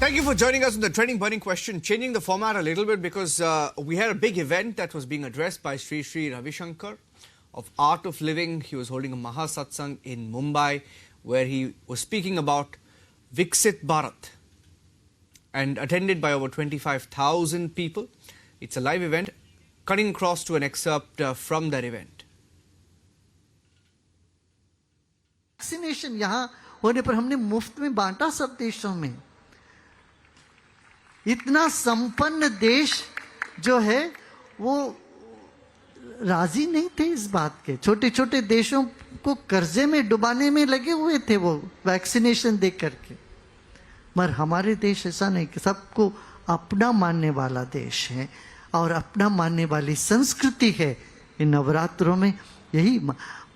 Thank you for joining us on the Trending Burning Question. Changing the format a little bit because we had a big event that was being addressed by Sri Ravi Shankar of Art of Living. He was holding a Mahasatsang in Mumbai where he was speaking about Viksit Bharat and attended by over 25,000 people. It's a live event. Cutting across to an excerpt from that event. Vaccination यहाँ होने पर हमने मुफ्त में बांटा सब देशों में। इतना संपन्न देश जो है वो राजी नहीं थे इस बात के। छोटे छोटे देशों को कर्जे में डुबाने में लगे हुए थे वो वैक्सीनेशन दे करके। मगर हमारे देश ऐसा नहीं कि सबको अपना मानने वाला देश है और अपना मानने वाली संस्कृति है। इन नवरात्रों में यही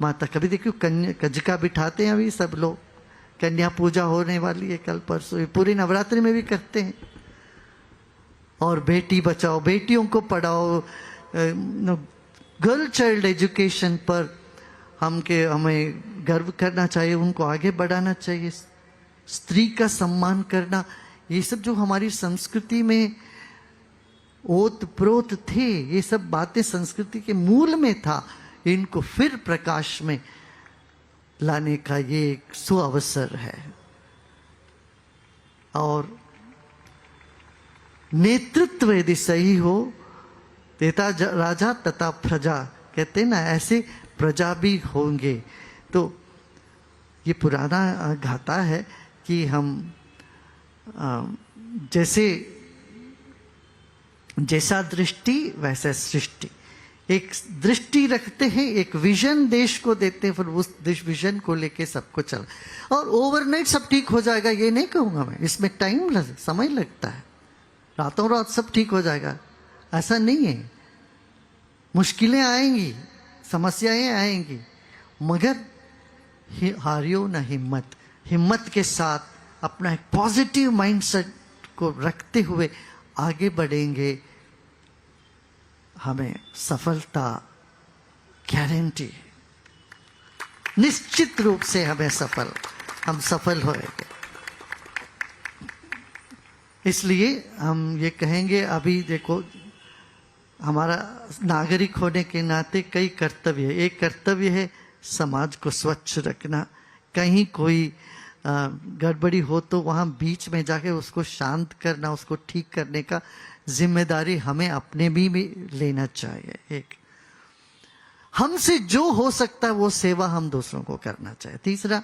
माता कभी देखियो कंजका बिठाते हैं अभी सब लोग। कन्या पूजा होने वाली है कल परसों, पूरी नवरात्रि में भी करते हैं। और बेटी बचाओ, बेटियों को पढ़ाओ, गर्ल चाइल्ड एजुकेशन पर हमें गर्व करना चाहिए, उनको आगे बढ़ाना चाहिए। स्त्री का सम्मान करना, ये सब जो हमारी संस्कृति में ओत प्रोत थे, ये सब बातें संस्कृति के मूल में था। इनको फिर प्रकाश में लाने का ये एक सुअवसर है। और नेतृत्व यदि सही हो, तेता राजा तथा प्रजा कहते ना, ऐसे प्रजा भी होंगे। तो ये पुराना गाथा है कि हम जैसा दृष्टि वैसा सृष्टि। एक दृष्टि रखते हैं, एक विजन देश को देते हैं, फिर उस विजन को लेके सबको चल। और ओवरनाइट सब ठीक हो जाएगा ये नहीं कहूँगा मैं, इसमें समय लगता है। रातों रात सब ठीक हो जाएगा ऐसा नहीं है। मुश्किलें आएंगी, समस्याएं आएंगी, मगर हारियो ना हिम्मत। हिम्मत के साथ अपना एक पॉजिटिव माइंडसेट को रखते हुए आगे बढ़ेंगे। हमें सफलता गारंटी, निश्चित रूप से हम सफल होंगे। इसलिए हम ये कहेंगे, अभी देखो हमारा नागरिक होने के नाते कई कर्तव्य है। एक कर्तव्य है समाज को स्वच्छ रखना। कहीं कोई गड़बड़ी हो तो वहाँ बीच में जाके उसको शांत करना, उसको ठीक करने का जिम्मेदारी हमें अपने भी लेना चाहिए। एक हमसे जो हो सकता है वो सेवा हम दूसरों को करना चाहिए। तीसरा,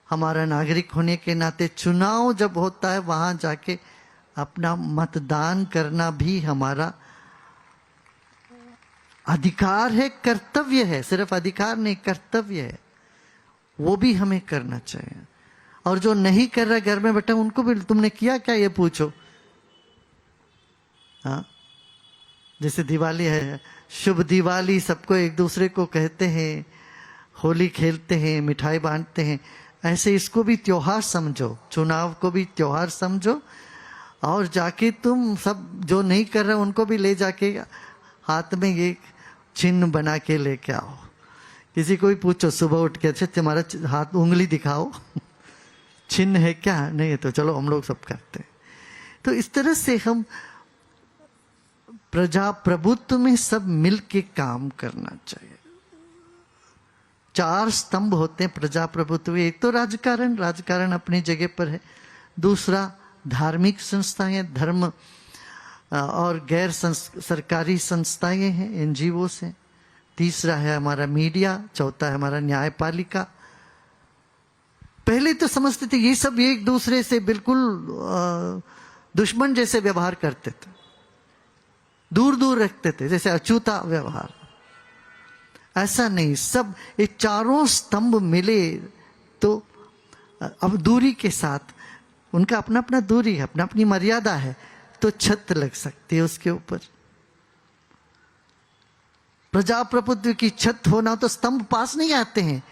हमारा नागरिक होने के नाते चुनाव जब होता है वहां जाके अपना मतदान करना भी हमारा अधिकार है, कर्तव्य है। सिर्फ अधिकार नहीं, कर्तव्य है, वो भी हमें करना चाहिए। और जो नहीं कर रहा घर में बैठा उनको भी तुमने किया क्या ये पूछो। हाँ, जैसे दिवाली है, शुभ दिवाली सबको एक दूसरे को कहते हैं, होली खेलते हैं, मिठाई बांटते हैं। ऐसे इसको भी त्योहार समझो, चुनाव को भी त्योहार समझो। और जाके तुम सब जो नहीं कर रहे उनको भी ले जाके हाथ में ये चिन्ह बना के लेके आओ। किसी को भी पूछो सुबह उठ के, अच्छा तुम्हारा हाथ उंगली दिखाओ चिन्ह है क्या? नहीं है तो चलो हम लोग सब करते हैं। तो इस तरह से हम प्रजाप्रभुत्व में सब मिल के काम करना चाहिए। 4 स्तंभ होते हैं प्रजाप्रभुत्व। एक तो राजकारण अपनी जगह पर है। दूसरा धार्मिक संस्थाएं, धर्म और गैर सरकारी संस्थाएं हैं, NGO हैं। तीसरा है हमारा मीडिया। चौथा है हमारा न्यायपालिका। पहले तो समझते थे ये सब एक दूसरे से बिल्कुल दुश्मन जैसे व्यवहार करते थे, दूर दूर रखते थे, जैसे अछूता व्यवहार। ऐसा नहीं, सब ये 4 स्तंभ मिले तो अब दूरी के साथ, उनका अपना अपना दूरी है, अपना अपनी मर्यादा है, तो छत लग सकती है उसके ऊपर। प्रजाप्रभुत्व की छत होना तो स्तंभ पास नहीं आते हैं,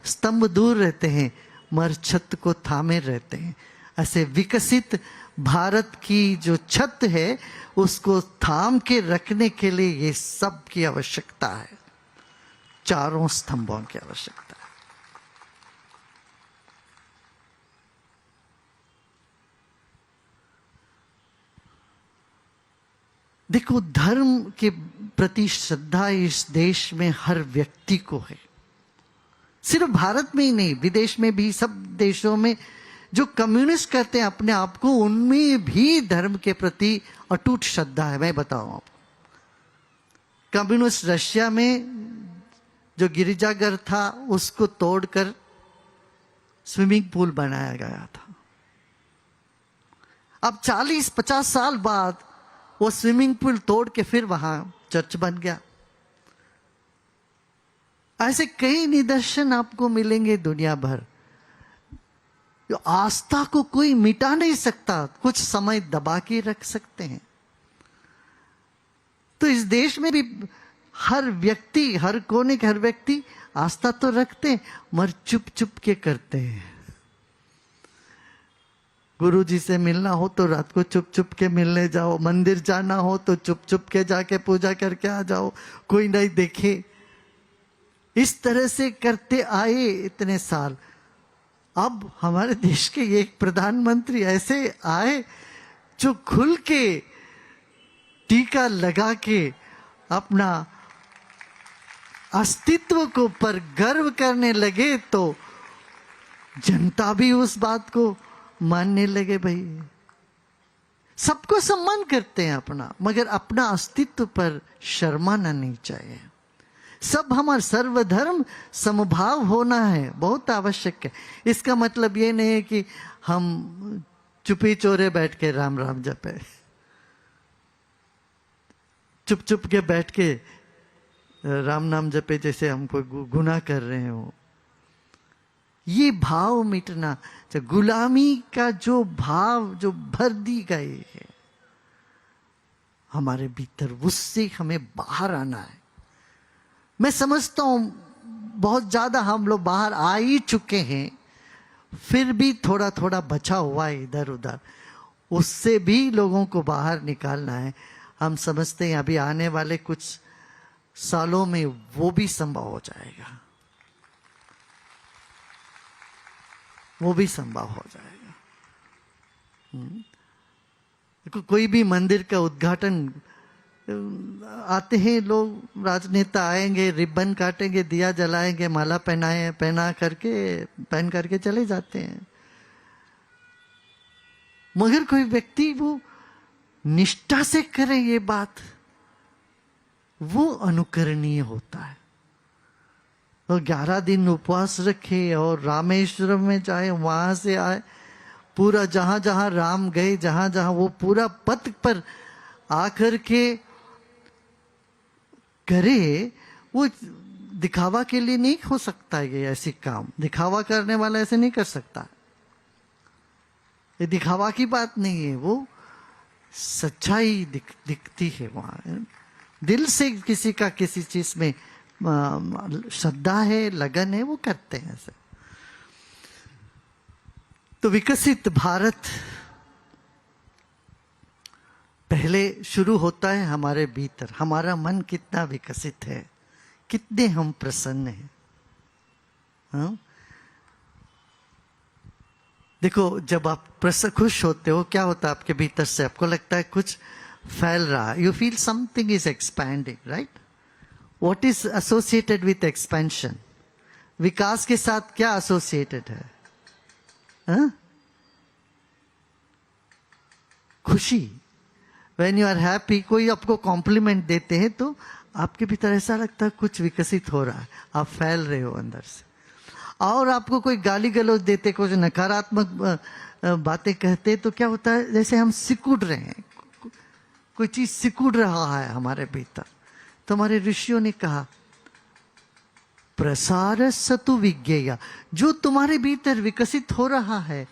स्तंभ दूर रहते हैं, मगर छत को थामे रहते हैं। ऐसे विकसित भारत की जो छत है उसको थाम के रखने के लिए ये सब की आवश्यकता है, 4 स्तंभों की आवश्यकता है। देखो, धर्म के प्रति श्रद्धा इस देश में हर व्यक्ति को है। सिर्फ भारत में ही नहीं, विदेश में भी, सब देशों में जो कम्युनिस्ट कहते हैं अपने आप को, उनमें भी धर्म के प्रति अटूट श्रद्धा है। मैं बताऊं आपको, कम्युनिस्ट रशिया में जो गिरजाघर था उसको तोड़कर स्विमिंग पूल बनाया गया था। अब 40-50 साल बाद वो स्विमिंग पूल तोड़ के फिर वहां चर्च बन गया। ऐसे कई निदर्शन आपको मिलेंगे दुनिया भर। जो आस्था को कोई मिटा नहीं सकता, कुछ समय दबा के रख सकते हैं। तो इस देश में भी हर व्यक्ति, हर कोने के हर व्यक्ति आस्था तो रखते हैं, मगर चुप चुप के करते हैं। गुरु जी से मिलना हो तो रात को चुप चुप के मिलने जाओ, मंदिर जाना हो तो चुप चुप के जाके पूजा करके आ जाओ, कोई नहीं देखे। इस तरह से करते आए इतने साल। अब हमारे देश के एक प्रधानमंत्री ऐसे आए जो खुल के टीका लगा के अपना अस्तित्व को पर गर्व करने लगे, तो जनता भी उस बात को मानने लगे। भाई, सबको सम्मान करते हैं अपना, मगर अपना अस्तित्व पर शर्माना नहीं चाहिए। सब हमारा सर्वधर्म समभाव होना है, बहुत आवश्यक है। इसका मतलब ये नहीं है कि हम चुपी चोरे बैठ के राम राम जपे, चुप चुप के बैठ के राम नाम जपे जैसे हम कोई गुनाह कर रहे हो। ये भाव मिटना, गुलामी का जो भाव जो भर दी गई है हमारे भीतर, उससे हमें बाहर आना है। मैं समझता हूं बहुत ज्यादा हम लोग बाहर आ ही चुके हैं, फिर भी थोड़ा थोड़ा बचा हुआ है इधर उधर, उससे भी लोगों को बाहर निकालना है। हम समझते हैं अभी आने वाले कुछ सालों में वो भी संभव हो जाएगा, वो भी संभव हो जाएगा। कोई भी मंदिर का उद्घाटन, आते हैं लोग, राजनेता आएंगे, रिबन काटेंगे, दिया जलाएंगे, माला पहन करके चले जाते हैं। मगर कोई व्यक्ति वो निष्ठा से करे ये बात, वो अनुकरणीय होता है। और 11 दिन उपवास रखे और रामेश्वरम में जाए, वहां से आए, पूरा जहां जहां राम गए, जहां जहां वो पूरा पथ पर आकर के करे, वो दिखावा के लिए नहीं हो सकता है। ये ऐसी काम दिखावा करने वाला ऐसे नहीं कर सकता। ये दिखावा की बात नहीं है, वो सच्चाई दिखती है वहां। दिल से किसी का किसी चीज में श्रद्धा है, लगन है, वो करते हैं ऐसे। तो विकसित भारत पहले शुरू होता है हमारे भीतर। हमारा मन कितना विकसित है, कितने हम प्रसन्न हैं। हाँ? देखो, जब आप खुश होते हो, क्या होता है आपके भीतर से? आपको लगता है कुछ फैल रहा है। You feel something is expanding, right? What is associated with expansion? विकास के साथ क्या एसोसिएटेड है? हाँ? खुशी। When you are happy, कोई आपको कॉम्प्लीमेंट देते हैं तो आपके भीतर ऐसा लगता है कुछ विकसित हो रहा है, आप फैल रहे हो अंदर से। और आपको कोई गाली गलौज देते, कुछ नकारात्मक बातें कहते, तो क्या होता है? जैसे हम सिकुड़ रहे हैं, कोई चीज सिकुड़ रहा है हमारे भीतर। तो हमारे ऋषियों ने कहा, प्रसार सतु विज्ञेय, जो तुम्हारे भीतर विकसित हो रहा है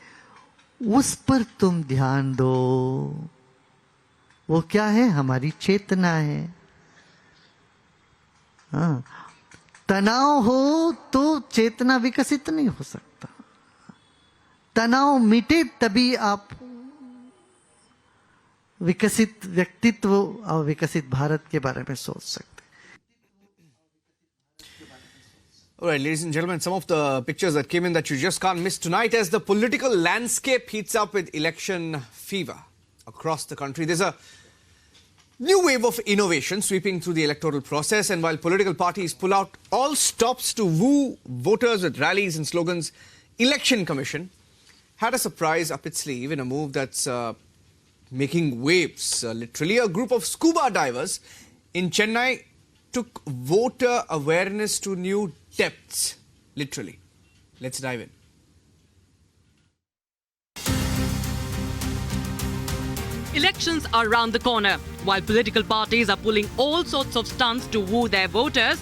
उस पर तुम ध्यान दो। वो क्या है? हमारी चेतना है। हाँ, तनाव हो तो चेतना विकसित नहीं हो सकता। तनाव मिटे तभी आप विकसित व्यक्तित्व और विकसित भारत के बारे में सोच सकते। All right, ladies and gentlemen, some of the pictures that came in that you just can't miss tonight as the political landscape heats up with election fever across the country. New wave of innovation sweeping through the electoral process, and while political parties pull out all stops to woo voters with rallies and slogans, Election Commission had a surprise up its sleeve in a move that's making waves. Literally, a group of scuba divers in Chennai took voter awareness to new depths. Literally. Let's dive in. Elections are around the corner. While political parties are pulling all sorts of stunts to woo their voters,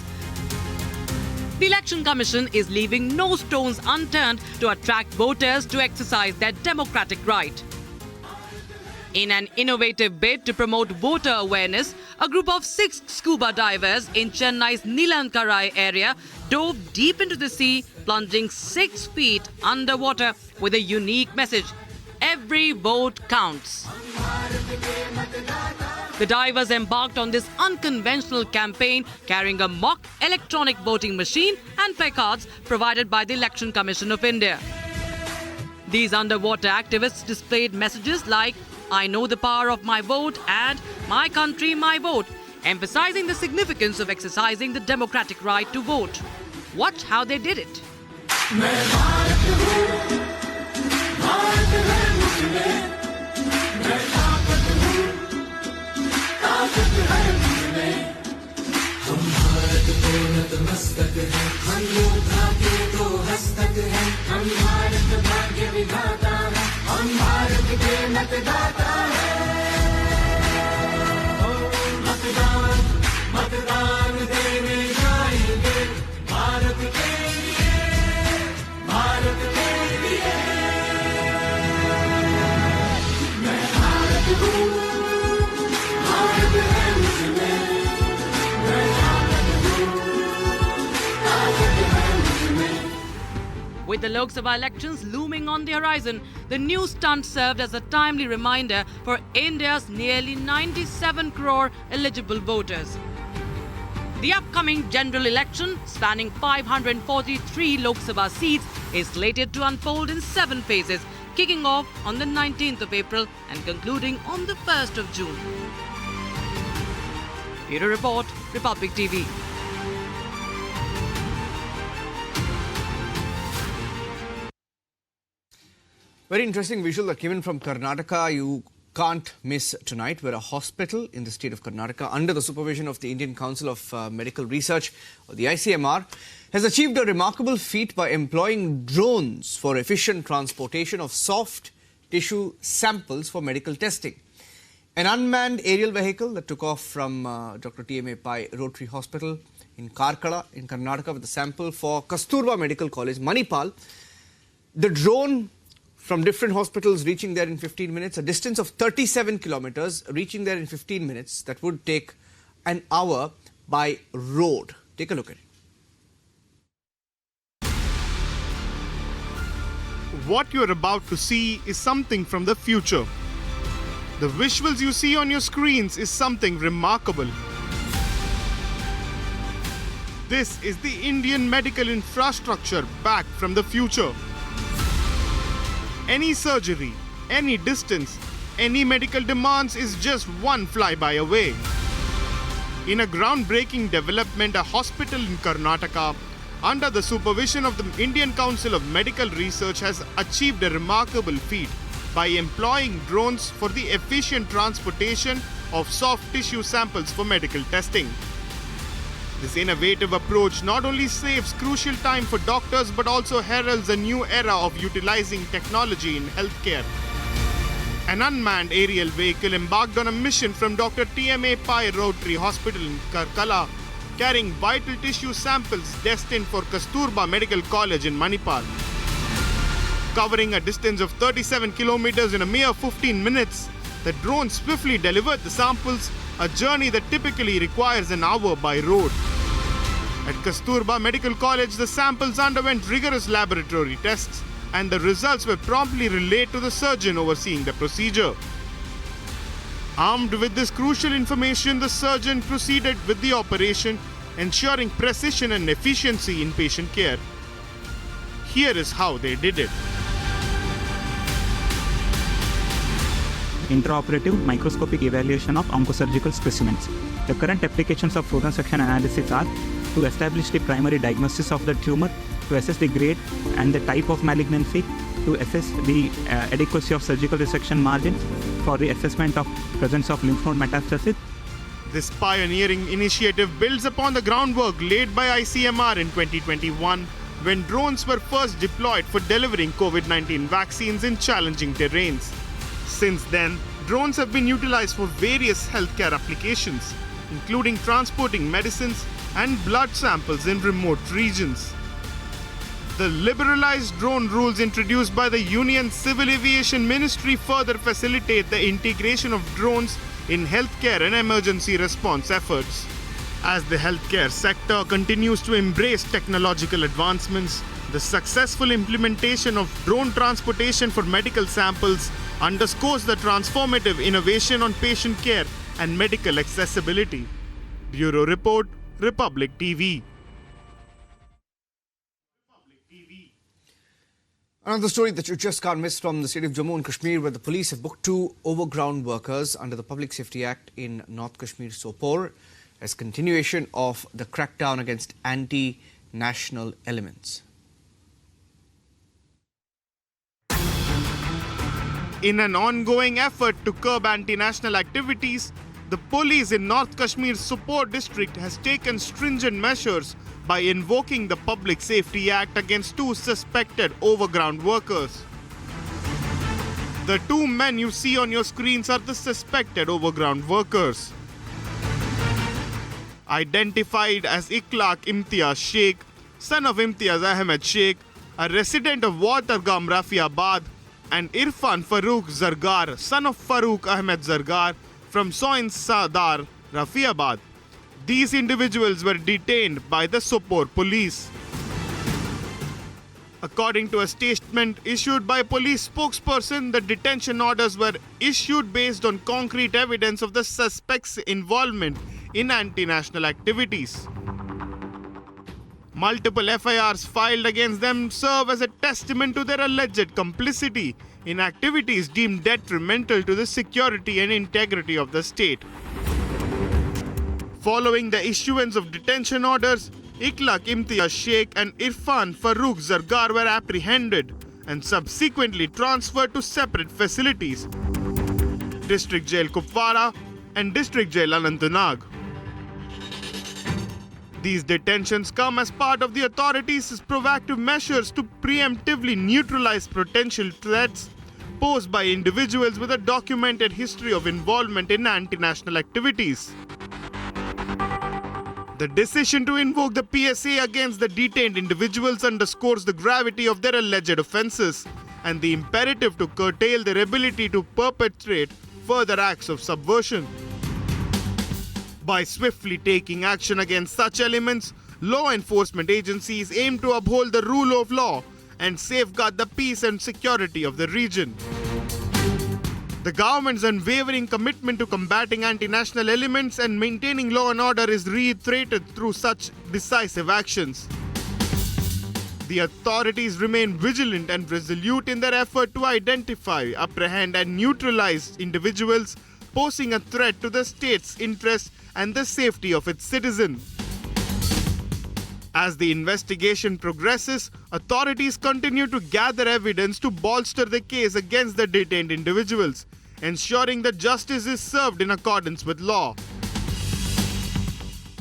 the Election Commission is leaving no stones unturned to attract voters to exercise their democratic right. In an innovative bid to promote voter awareness, a group of 6 scuba divers in Chennai's Nilankarai area dove deep into the sea, plunging 6 feet underwater with a unique message: every vote counts. The divers embarked on this unconventional campaign carrying a mock electronic voting machine and placards provided by the Election Commission of India. These underwater activists displayed messages like "I know the power of my vote" and "My country, my vote," emphasizing the significance of exercising the democratic right to vote. Watch how they did it. With the Lok Sabha elections looming on the horizon, the new stunt served as a timely reminder for India's nearly 97 crore eligible voters. The upcoming general election, spanning 543 Lok Sabha seats, is slated to unfold in 7 phases, kicking off on the 19th of April and concluding on the 1st of June. Bureau Report, Republic TV. Very interesting visual that came in from Karnataka. You can't miss tonight, where a hospital in the state of Karnataka, under the supervision of the Indian Council of Medical Research, or the ICMR, has achieved a remarkable feat by employing drones for efficient transportation of soft tissue samples for medical testing. An unmanned aerial vehicle that took off from Dr. T.M.A. Pai Rotary Hospital in Karkala in Karnataka with a sample for Kasturba Medical College, Manipal. The drone from different hospitals reaching there in 15 minutes, a distance of 37 kilometers, reaching there in 15 minutes. That would take an hour by road. Take a look at it. What you're about to see is something from the future. The visuals you see on your screens is something remarkable. This is the Indian medical infrastructure back from the future. Any surgery, any distance, any medical demands is just one flyby away. In a groundbreaking development, a hospital in Karnataka, under the supervision of the Indian Council of Medical Research, has achieved a remarkable feat by employing drones for the efficient transportation of soft tissue samples for medical testing. This innovative approach not only saves crucial time for doctors but also heralds a new era of utilizing technology in healthcare. An unmanned aerial vehicle embarked on a mission from Dr. T.M.A. Pai Rotary Hospital in Karkala, carrying vital tissue samples destined for Kasturba Medical College in Manipal. Covering a distance of 37 kilometers in a mere 15 minutes, the drone swiftly delivered the samples, a journey that typically requires an hour by road. At Kasturba Medical College, the samples underwent rigorous laboratory tests and the results were promptly relayed to the surgeon overseeing the procedure. Armed with this crucial information, the surgeon proceeded with the operation, ensuring precision and efficiency in patient care. Here is how they did it. intraoperative microscopic evaluation of oncosurgical specimens. The current applications of proton section analysis are to establish the primary diagnosis of the tumor, to assess the grade and the type of malignancy, to assess the adequacy of surgical resection margins, for the assessment of presence of lymph node metastasis. This pioneering initiative builds upon the groundwork laid by ICMR in 2021 when drones were first deployed for delivering COVID-19 vaccines in challenging terrains. Since then, drones have been utilized for various healthcare applications, including transporting medicines and blood samples in remote regions. The liberalized drone rules introduced by the Union Civil Aviation Ministry further facilitate the integration of drones in healthcare and emergency response efforts. As the healthcare sector continues to embrace technological advancements, the successful implementation of drone transportation for medical samples underscores the transformative innovation on patient care and medical accessibility. Bureau Report, Republic TV. Another story that you just can't miss from the state of Jammu and Kashmir, where the police have booked 2 overground workers under the Public Safety Act in North Kashmir, Sopore, as continuation of the crackdown against anti-national elements. In an ongoing effort to curb anti-national activities, the police in North Kashmir's Sopore district has taken stringent measures by invoking the Public Safety Act against 2 suspected overground workers. The 2 men you see on your screens are the suspected overground workers. Identified as Ikhlaq Imtiaz Sheikh, son of Imtiaz Ahmed Sheikh, a resident of Watergam Rafiabad, and Irfan Farooq Zargar, son of Farooq Ahmed Zargar, from Soin Sadar, Rafiabad. These individuals were detained by the Sopore police. According to a statement issued by a police spokesperson, the detention orders were issued based on concrete evidence of the suspects' involvement in anti-national activities. Multiple FIRs filed against them serve as a testament to their alleged complicity in activities deemed detrimental to the security and integrity of the state. Following the issuance of detention orders, Ikhlaq Imtiaz Sheikh and Irfan Farooq Zargar were apprehended and subsequently transferred to separate facilities, District Jail Kupwara and District Jail Anantnag. These detentions come as part of the authorities' proactive measures to preemptively neutralize potential threats posed by individuals with a documented history of involvement in anti-national activities. The decision to invoke the PSA against the detained individuals underscores the gravity of their alleged offences and the imperative to curtail their ability to perpetrate further acts of subversion. By swiftly taking action against such elements, law enforcement agencies aim to uphold the rule of law and safeguard the peace and security of the region. The government's unwavering commitment to combating anti-national elements and maintaining law and order is reiterated through such decisive actions. The authorities remain vigilant and resolute in their effort to identify, apprehend, and neutralize individuals posing a threat to the state's interests and the safety of its citizens. As the investigation progresses, authorities continue to gather evidence to bolster the case against the detained individuals, ensuring that justice is served in accordance with law.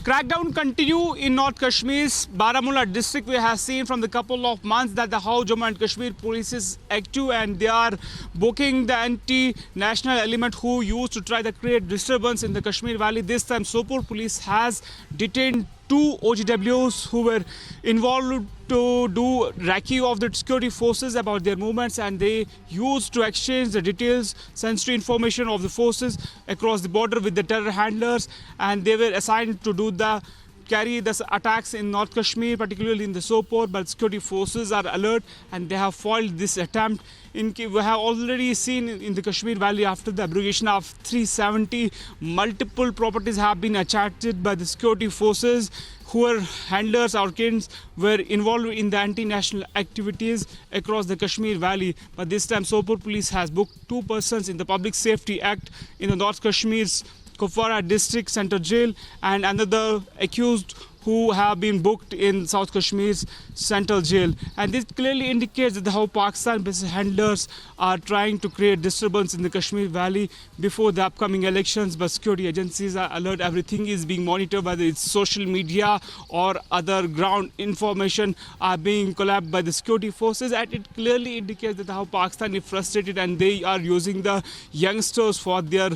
Crackdown continue in North Kashmir's Baramulla district. We have seen from the couple of months that the how Jammu and Kashmir police is active and they are booking the anti-national element who used to try to create disturbance in the Kashmir Valley. This time Sopore police has detained 2 OGWs who were involved to do recce of the security forces about their movements, and they used to exchange the details, sensitive information of the forces across the border with the terror handlers, and they were assigned to do the carry the attacks in North Kashmir, particularly in the Sopore, but security forces are alert and they have foiled this attempt. We have already seen in the Kashmir Valley, after the abrogation of 370, multiple properties have been attacked by the security forces who were handlers or kids were involved in the anti-national activities across the Kashmir Valley. But this time Sopore police has booked 2 persons in the Public Safety Act in the North Kashmir's Kupwara District Center Jail and another accused who have been booked in South Kashmir's Central Jail. And this clearly indicates that how Pakistan-based handlers are trying to create disturbance in the Kashmir Valley before the upcoming elections. But security agencies are alert. Everything is being monitored, whether it's social media or other ground information are being collabed by the security forces. And it clearly indicates that how Pakistan is frustrated and they are using the youngsters for their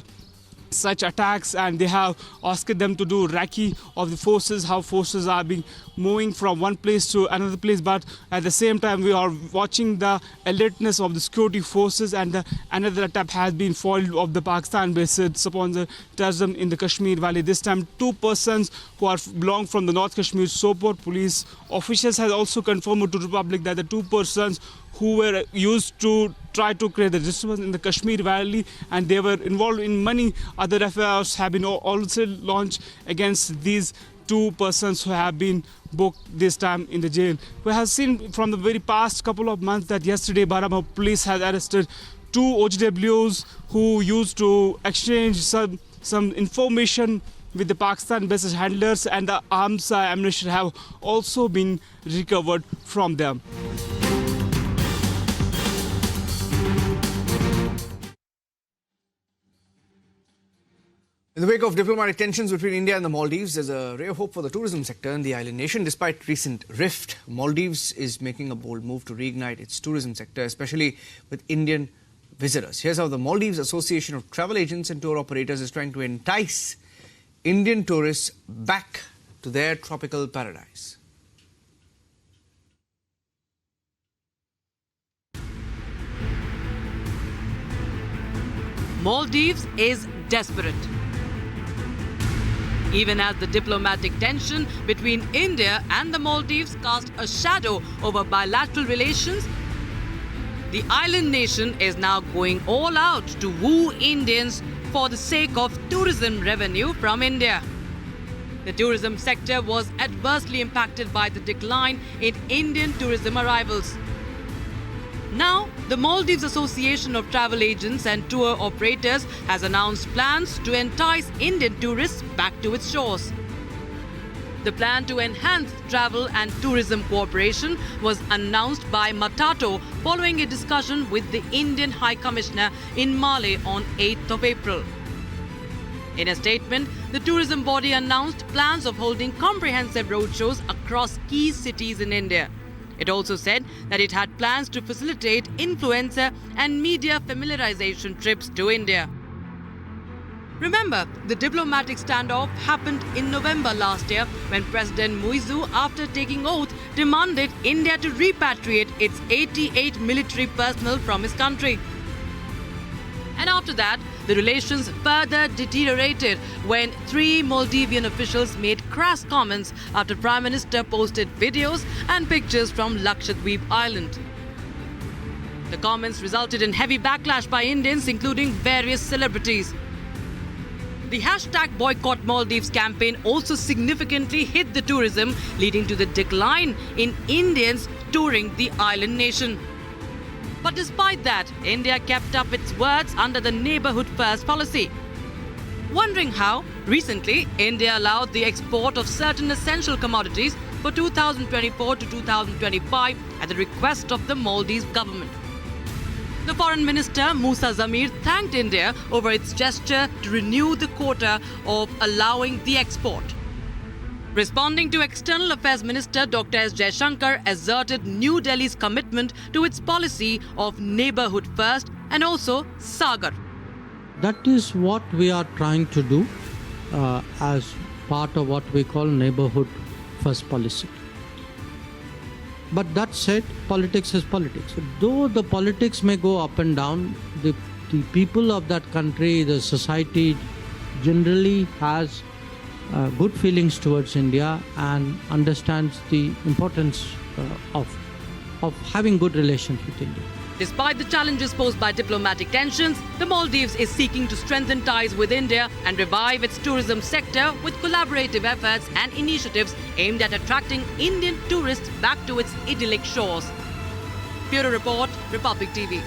such attacks, and they have asked them to do recce of the forces, how forces are being moving from one place to another place. But at the same time we are watching the alertness of the security forces, and another attack has been foiled of the Pakistan-based upon the terrorism in the Kashmir Valley. This time 2 persons who belong from the North Kashmir Sopore police officials has also confirmed to the public that the 2 persons who were used to try to create the disturbance in the Kashmir Valley and they were involved in many other affairs have been also launched against these 2 persons who have been booked this time in the jail. We have seen from the very past couple of months that yesterday Baramulla police has arrested 2 OGWs who used to exchange some information with the Pakistan-based handlers, and the arms ammunition have also been recovered from them. In the wake of diplomatic tensions between India and the Maldives, there's a ray of hope for the tourism sector in the island nation. Despite recent rift, Maldives is making a bold move to reignite its tourism sector, especially with Indian visitors. Here's how the Maldives Association of Travel Agents and Tour Operators is trying to entice Indian tourists back to their tropical paradise. Maldives is desperate. Even as the diplomatic tension between India and the Maldives cast a shadow over bilateral relations, the island nation is now going all out to woo Indians for the sake of tourism revenue from India. The tourism sector was adversely impacted by the decline in Indian tourism arrivals. Now, the Maldives Association of Travel Agents and Tour Operators has announced plans to entice Indian tourists back to its shores. The plan to enhance travel and tourism cooperation was announced by Matato following a discussion with the Indian High Commissioner in Malé on 8th of April. In a statement, the tourism body announced plans of holding comprehensive roadshows across key cities in India. It also said that it had plans to facilitate influencer and media familiarization trips to India. Remember, the diplomatic standoff happened in November last year when President Muizu, after taking oath, demanded India to repatriate its 88 military personnel from his country. And after that, the relations further deteriorated when 3 Maldivian officials made crass comments after Prime Minister posted videos and pictures from Lakshadweep Island. The comments resulted in heavy backlash by Indians, including various celebrities. The hashtag Boycott Maldives campaign also significantly hit the tourism, leading to the decline in Indians touring the island nation. But despite that, India kept up its words under the Neighbourhood First policy. Wondering how, recently, India allowed the export of certain essential commodities for 2024 to 2025 at the request of the Maldives government. The Foreign Minister, Musa Zamir, thanked India over its gesture to renew the quota of allowing the export. Responding to External Affairs Minister Dr. S. Shankar asserted New Delhi's commitment to its policy of neighbourhood first and also Sagar. That is what we are trying to do as part of what we call neighbourhood first policy. But that said, politics is politics. Though the politics may go up and down, the people of that country, the society generally has good feelings towards India and understands the importance of having good relations with India. Despite the challenges posed by diplomatic tensions, the Maldives is seeking to strengthen ties with India and revive its tourism sector with collaborative efforts and initiatives aimed at attracting Indian tourists back to its idyllic shores. Bureau Report, Republic TV.